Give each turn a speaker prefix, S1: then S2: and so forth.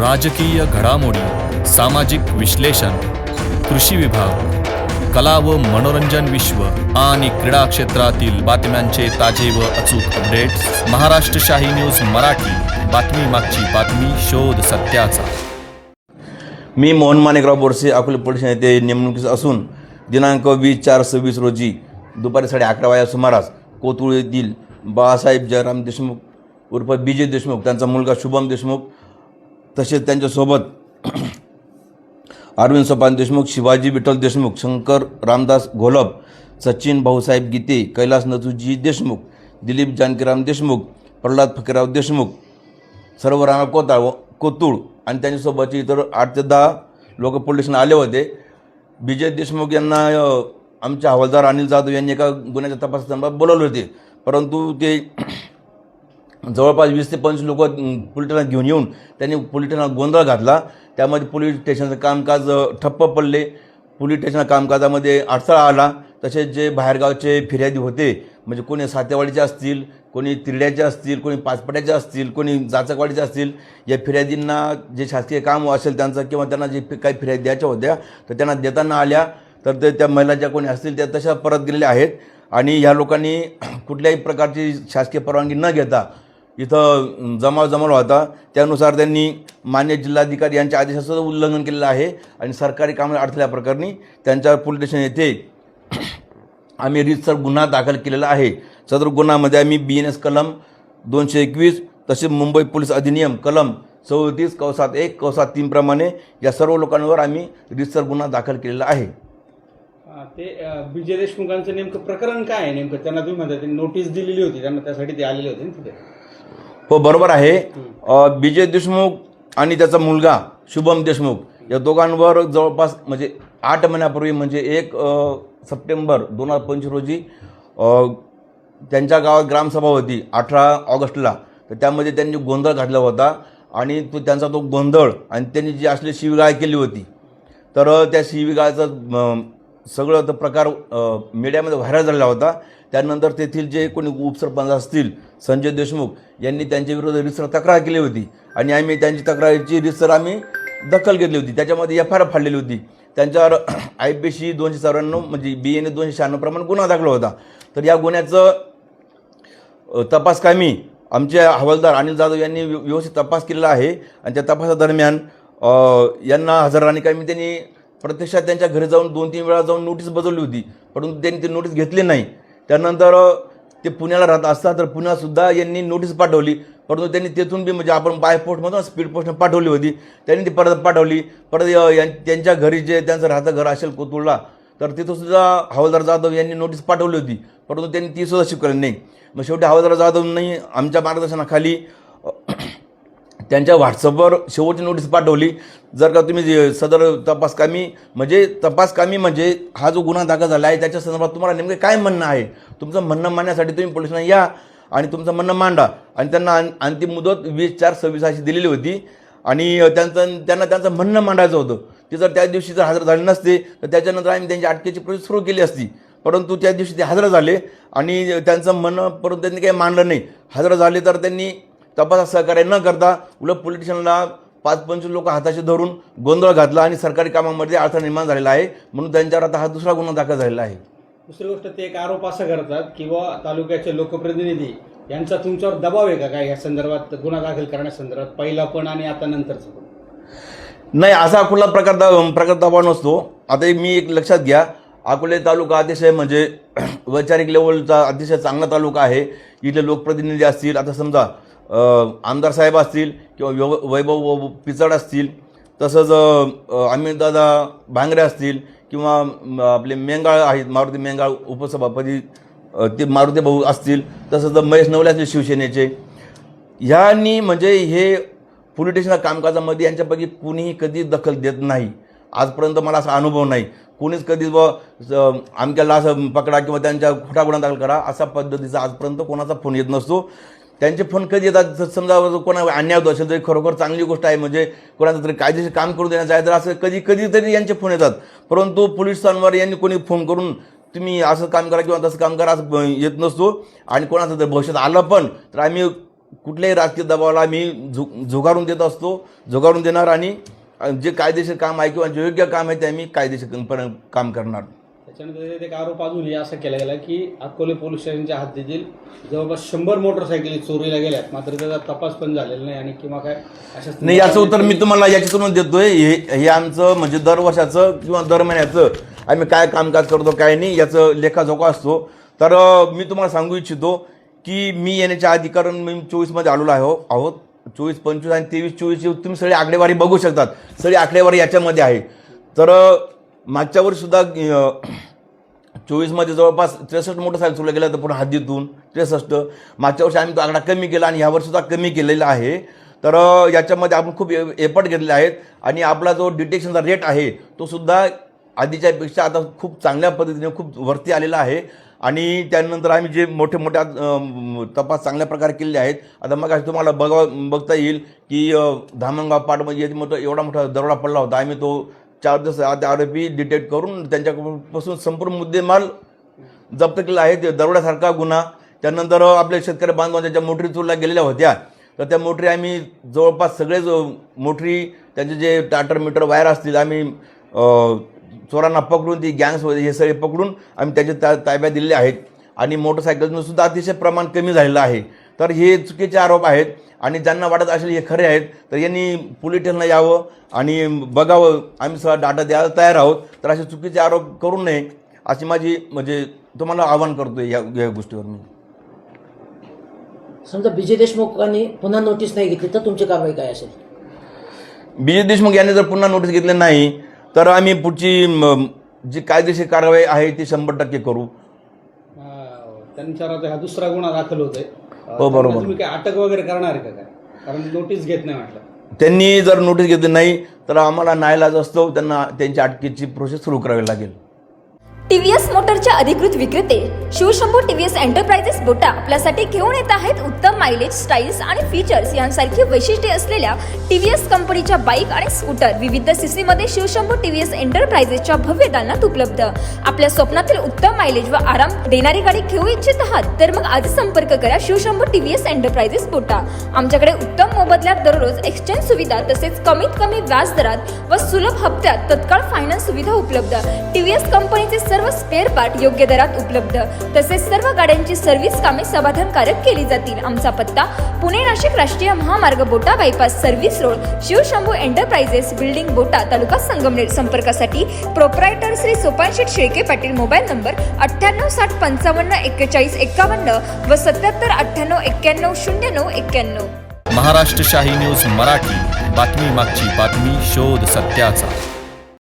S1: राजकीय घडामोडी, सामाजिक विश्लेषण, कृषी विभाग, कला व मनोरंजन विश्व आणि क्रीडा क्षेत्रातील बातम्यांचे ताजे व अचूक अपडेट्स महाराष्ट्र शाही न्यूज मराठी. बातमी मागची बातमी, शोध सत्याचा.
S2: मी मोहन माणिकराव बोरसे, अकोले पोलीस येथे नेमणुकीस असून दिनांक 20/4/26 रोजी दुपारी 11:30 वाजता सुमारास कोथरूड येथील बाळासाहेब जयराम देशमुख उर्फ BJ देशमुख, त्यांचा मुलगा शुभम देशमुख, तसेच त्यांच्यासोबत अरविंद सोपान देशमुख, शिवाजी विठ्ठल देशमुख, शंकर रामदास घोलप, सचिन भाऊसाहेब गीते, कैलास नथुजी देशमुख, दिलीप जानकीराम देशमुख, प्रल्हाद फकीरराव देशमुख, सर्व राणा कोथरूड आणि त्यांच्यासोबतचे इतर 8 ते 10 लोक पोलीस स्टेशनला आले होते. BJ देशमुख यांना आमचे हवालदार अनिल जाधव यांनी एका गुन्ह्याच्या तपासासंदर्भात बोलावले होते, परंतु ते जवळपास 20 ते 25 लोक पोलीस स्टेशनात घेऊन येऊन त्यांनी पोलीस स्टेशनात गोंधळ घातला. त्यामध्ये पोलीस स्टेशनचं कामकाज ठप्प पडले. पोलीस स्टेशन कामकाजामध्ये अडथळा आला. तसेच जे बाहेरगावचे फिर्यादी होते, म्हणजे कोणी सातेवाडीचे असतील, कोणी तिरड्याचे असतील, कोणी पाचपट्याचे असतील, कोणी जाचकवाडीचे असतील, या फिर्यादींना जे शासकीय काम असेल त्यांचं किंवा त्यांना जे काही फिर्यादी द्यायच्या होत्या तर त्यांना देताना आल्या, तर ते त्या महिला ज्या कोणी असतील त्या तशा परत गेलेल्या आहेत. आणि ह्या लोकांनी कुठल्याही प्रकारची शासकीय परवानगी न घेता इथं जमावला होता. त्यानुसार त्यांनी मान्य जिल्हाधिकारी यांच्या आदेशाचं उल्लंघन केलेलं आहे आणि सरकारी कामाला अडथळ्याप्रकरणी त्यांच्या पोलीस स्टेशन येथे आम्ही रीतसर गुन्हा दाखल केलेला आहे. सदर गुन्ह्यामध्ये आम्ही BNS कलम 221 तसेच मुंबई पोलीस अधिनियम कलम 34/1/3 प्रमाणे या सर्व लोकांवर आम्ही रीतसर गुन्हा दाखल केलेला आहे.
S3: ते BJ देशमुखांचं नेमकं प्रकरण काय आहे? नेमकं त्यांना तुम्ही म्हणता नोटीस दिलेली होती, त्यांना त्यासाठी ते आलेले होते ना तिथे?
S2: हो, बरोबर आहे. BJ देशमुख आणि त्याचा मुलगा शुभम देशमुख या दोघांवर जवळपास म्हणजे 8 महिन्यापूर्वी म्हणजे 1 सप्टेंबर 2025 रोजी त्यांच्या गावात ग्रामसभा होती 18 ऑगस्टला. तर त्यामध्ये त्यांनी गोंधळ घातला होता आणि त्यांचा तो गोंधळ आणि त्यांनी जी असली शिवीगाळ केली होती, तर त्या शिवीगाळाचा सगळं तो प्रकार मीडियामध्ये व्हायरल झालेला होता. त्यानंतर तेथील जे कोणी उपसरपंच असतील संजय देशमुख यांनी त्यांच्या विरोधात रीतसर तक्रार केली होती आणि आम्ही त्यांची तक्रारीची रीतसर आम्ही दखल घेतली होती. त्याच्यामध्ये FIR फाडलेली होती. त्यांच्यावर IPC 294 म्हणजे BNS 296 प्रमाणे गुन्हा दाखल होता. तर या गुन्ह्याचं तपासकामी आमचे हवालदार अनिल जाधव यांनी व्यवस्थित तपास केलेला आहे आणि त्या तपासादरम्यान यांना हजर राहण्याकामी त्यांनी प्रत्यक्षात त्यांच्या घरी जाऊन 2-3 वेळा जाऊन नोटीस बजावली होती, परंतु त्यांनी ती नोटीस घेतली नाही. त्यानंतर ते पुण्याला राहत असतात, तर पुण्यातसुद्धा यांनी नोटीस पाठवली, परंतु त्यांनी तेथून बी म्हणजे आपण बाय पोस्टमधून स्पीड पोस्टने पाठवली होती. त्यांनी ती परत पाठवली. त्यांच्या घरी जे त्यांचं राहतं घर असेल कोथरूडला, तर तिथंसुद्धा हवालदार जाधव यांनी नोटीस पाठवली होती, परंतु त्यांनी तीसुद्धा स्वीकारली नाही. मग शेवटी हवालदार जाधवनी आमच्या मार्गदर्शनाखाली त्यांच्या व्हॉट्सअपवर शेवटची नोटीस पाठवली. जर का तुम्ही सदर तपासकामी म्हणजे हा जो गुन्हा दाखल झाला आहे त्याच्या संदर्भात तुम्हाला नेमकं काय म्हणणं आहे, तुमचं म्हणणं मांडण्यासाठी तुम्ही पोलिसांना या आणि तुमचं म्हणणं मांडा. आणि त्यांना अंतिम मुदत 20/4/26 अशी दिलेली होती आणि त्यांना त्यांचं म्हणणं मांडायचं होतं. ते जर त्या दिवशी जर हजर झाले नसते तर त्याच्यानंतर आम्ही त्यांची अटकेची प्रोसेस सुरू केली असती, परंतु त्या दिवशी ते हजर झाले आणि त्यांचं म्हणणं परंतु त्यांनी काही मांडलं नाही. हजर झाले तर त्यांनी तपासात सहकार्य न करता उलट पोलीस स्टेशनला 5-25 लोक हाताशी धरून गोंधळ घातला आणि सरकारी कामामध्ये अडथळा निर्माण झालेला आहे, म्हणून त्यांच्यावर आता हा दुसरा गुन्हा दाखल झालेला आहे.
S3: दुसरी गोष्ट, ते एक आरोप असा करतात किंवा तालुक्याचे लोकप्रतिनिधी यांचा तुमच्यावर दबाव आहे का काय या संदर्भात, गुन्हा दाखल करण्यासंदर्भात, पहिला पण आणि आता नंतरचा पण?
S2: नाही, असा कुठला प्रकार दबाव नसतो. आता मी एक लक्षात घ्या, अकोले तालुका अतिशय म्हणजे वैचारिक लेवलचा अतिशय चांगला तालुका आहे. इथले लोकप्रतिनिधी असतील, आता समजा आमदार साहेब असतील किंवा वैभव पिचड असतील, तसंच अमितदादा भांगरे असतील किंवा आपले मेंगाळ आहेत, मारुती मेंगाळ उपसभापती ते मारुती भाऊ असतील, तसंच महेश नवले असतील शिवसेनेचे, ह्यांनी म्हणजे हे पोलीस स्टेशन कामकाजामध्ये यांच्यापैकी कुणीही कधी दखल देत नाही. आजपर्यंत मला असा अनुभव नाही. कोणीच कधी आमच्याला असं पकडा किंवा त्यांच्या खोटा गुन्हा दाखल करा असा पद्धतीचा आजपर्यंत कोणाचा फोन येत नसतो. त्यांचे फोन कधी येतात, समजा कोणा अन्याय होत असेल तरी खरोखर चांगली गोष्ट आहे, म्हणजे कोणाचं तरी कायदेशीर काम करून देण्याचं आहे तर असं कधीतरी यांचे फोन येतात. परंतु पोलिसांवर यांनी कोणी फोन करून तुम्ही असं काम करा किंवा तसं काम करा असं येत नसतो. आणि कोणाचं जर भविष्यात आलं पण तर आम्ही कुठल्याही राजकीय दबावाला मी झुगारून देत असतो, झुगारून देणार आणि जे कायदेशीर काम आहे किंवा जे योग्य काम आहे ते आम्ही कायदेशीर काम करणार.
S3: त्याच्यानंतर एक आरोप अजूनही असा केला गेला की अकोले पोलीस स्टेशनच्या हद्दीतील जवळपास 100 मोटरसायकली चोरीला गेल्यात, मात्र त्याचा तपास पण झालेला नाही आणि किंवा काय अशा
S2: नाही. याचं उत्तर मी तुम्हाला याच्यातूनच देतोय. हे आमचं म्हणजे दरवर्षाचं किंवा दर महिन्याचं आम्ही काय कामकाज करतो काय नाही याचं लेखाजोखा असतो. तर मी तुम्हाला सांगू इच्छितो की मी येण्याच्या आधी, कारण मी 24मध्ये आलेलो आहोत 24, 25 आणि 23, 24 तुम्ही सगळी आकडेवारी बघू शकतात. सगळी आकडेवारी याच्यामध्ये आहे. तर मागच्या वर्षी सुद्धा 24मध्ये जवळपास 63 मोटरसायकल चोरल्या गेल्या तर पूर्ण हद्दीतून 63. मागच्या वर्षी आम्ही तो आकडा कमी केला आणि ह्या वर्षी सुद्धा कमी केलेला आहे. तर याच्यामध्ये आपण खूप एफर्ट घेतले आहेत आणि आपला जो डिटेक्शनचा रेट आहे तो सुद्धा आधीच्यापेक्षा आता खूप चांगल्या पद्धतीने खूप वरती आलेला आहे. आणि त्यानंतर आम्ही जे मोठे तपास चांगल्या प्रकारे केलेले आहेत. आता मग तुम्हाला बघता येईल की धामणगाव पाटमध्ये एवढा मोठा दरोडा पडला होता. आम्ही तो 4 दिवस आरोपी डिटेक्ट करून त्यांच्यापासून संपूर्ण मुद्देमाल जप्त केला आहे. ते दरोड्यासारखा गुन्हा. त्यानंतर आपले शेतकरी बांधवांच्या ज्या मोटरी चोरल्या गेलेल्या होत्या तर त्या मोटरी आम्ही जवळपास सगळेच मोटरी त्यांचे जे टाटर मीटर वायर असतील आम्ही चोरांना पकडून ती गँग्स हे सगळे पकडून आम्ही त्याचे ताब्यात दिलेले आहेत. आणि मोटरसायकलनं सुद्धा अतिशय प्रमाण कमी झालेलं आहे. तर हे चुकीचे आरोप आहेत आणि ज्यांना वाटत असेल हे खरे आहेत तर यांनी पोलीस स्टेशनला यावं आणि बघावं. आम्ही सगळा डाटा द्यायला तयार आहोत. तर असे चुकीचे आरोप करू नये अशी माझी म्हणजे तुम्हाला आवाहन करतोय या गोष्टीवर मी.
S4: समजा विजय देशमुखांनी पुन्हा नोटीस नाही घेतली तर तुमची कारवाई काय असेल?
S2: विजय देशमुख यांनी जर पुन्हा नोटीस घेतली नाही तर आम्ही पुढची जी कायदेशीर कारवाई आहे ती 100% करू.
S3: त्यांच्यावर आता हा दुसरा गुन्हा दाखल होतोय.
S2: हो बरोबर.
S3: तुम्ही काय अटक वगैरे करणार का काय? कारण नोटीस घेत नाही म्हटलं.
S2: त्यांनी जर नोटीस घेतली नाही तर आम्हाला नाईलाज असतो, त्यांना त्यांच्या अटकेची प्रोसेस सुरू करावी लागेल.
S5: टीव्हीएस मोटरचे अधिकृत विक्रेते शिवशंभू टीव्हीएस एंटरप्राइजेस बोटा आपल्यासाठी घेऊन येत आहेत उत्तम मायलेज, स्टाईल्स आणि फीचर्स यांसारखी वैशिष्ट्ये असलेल्या टीव्हीएस कंपनीच्या बाईक आणि स्कूटर विविध सीसी मध्ये शिवशंभू टीव्हीएस एंटरप्राइजेसच्या भव्य दालनात उपलब्ध. आपल्या स्वप्नातील उत्तम मायलेज व आराम देणारी गाडी घेऊ इच्छित आहात तर मग आज संपर्क करा शिवशंभू टीव्हीएस एंटरप्राइजेस बोटा. आमच्याकडे उत्तम मोबदल्यात दररोज एक्सचेंज सुविधा तसेच कमीत कमी व्याज दरात व सुलभ हप्त्यात तत्काळ फायनान्स सुविधा उपलब्ध. टीव्हीएस कंपनीचे सर्व स्पेअर पार्ट योग्य दरात उपलब्ध. तसेच सर्व गाड्यांची सर्व्हिस कामे समाधानकारक केली जातील. आमचा पत्ता पुणे नाशिक राष्ट्रीय महामार्ग Bota bypass service road Shivshambhu enterprises building Bota taluka Sangamner. संपर्कासाठी proprietor Shri Sopansheth Shelke Patil. Mobile number 98 60 55 41 51 व 77 98 91 09 91.
S1: महाराष्ट्र शाही न्यूज मराठी. बातमी मागची बातमी, शोध सत्याचा.